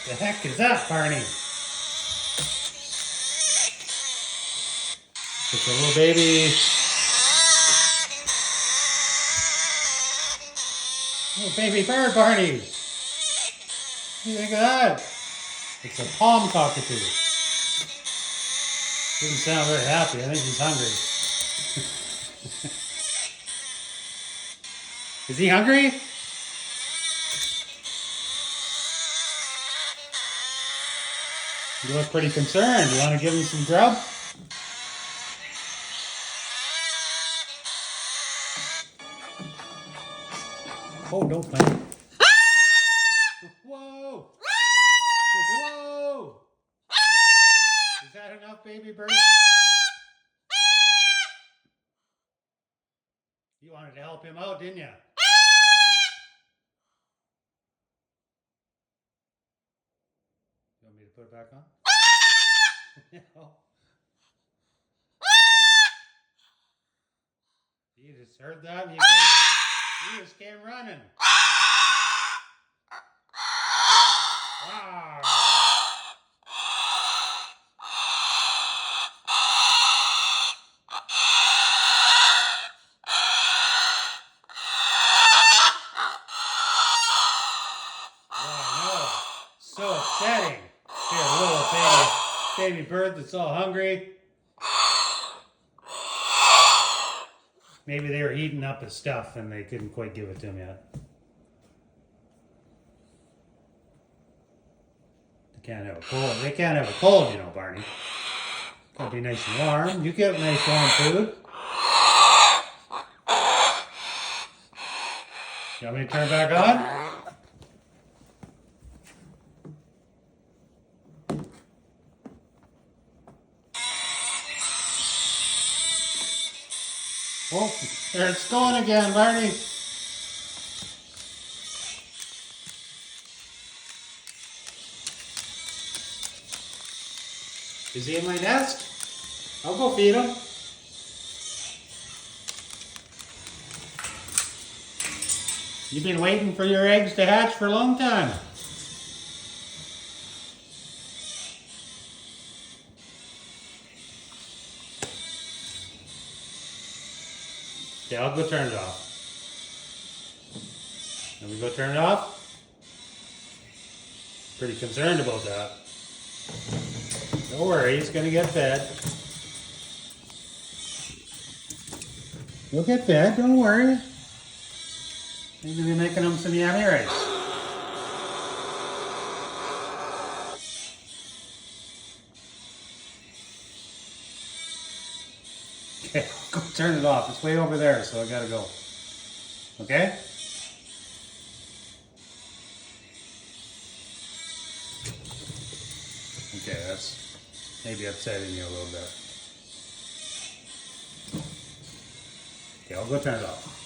The heck is that, Barney? It's a little baby. Little baby bird, Barney. What do you think of that? It's a palm cockatoo. Doesn't sound very happy. I think he's hungry. Is he hungry? You look pretty concerned. You want to give him some grub? Oh, don't panic. Whoa! Whoa! Is that enough, baby bird? You wanted to help him out, didn't you? You want me to put it back on? No. You just heard that? You just came running. Wow. So upsetting. See a little baby bird that's all hungry. Maybe they were eating up his stuff and they couldn't quite give it to him yet. They can't have a cold. They can't have a cold, you know, Barney. Gotta be nice and warm. You get nice warm food. You want me to turn it back on? Oh, there it's going again, Barney. Is he in my nest? I'll go feed him. You've been waiting for your eggs to hatch for a long time. Okay, I'll go turn it off. Let me go turn it off. Pretty concerned about that. Don't worry, he's gonna get fed. He'll get fed, don't worry. I'm gonna be making him some yummy rice. Okay, go turn it off. It's way over there, so I gotta go. Okay? Okay, that's maybe upsetting you a little bit. Okay, I'll go turn it off.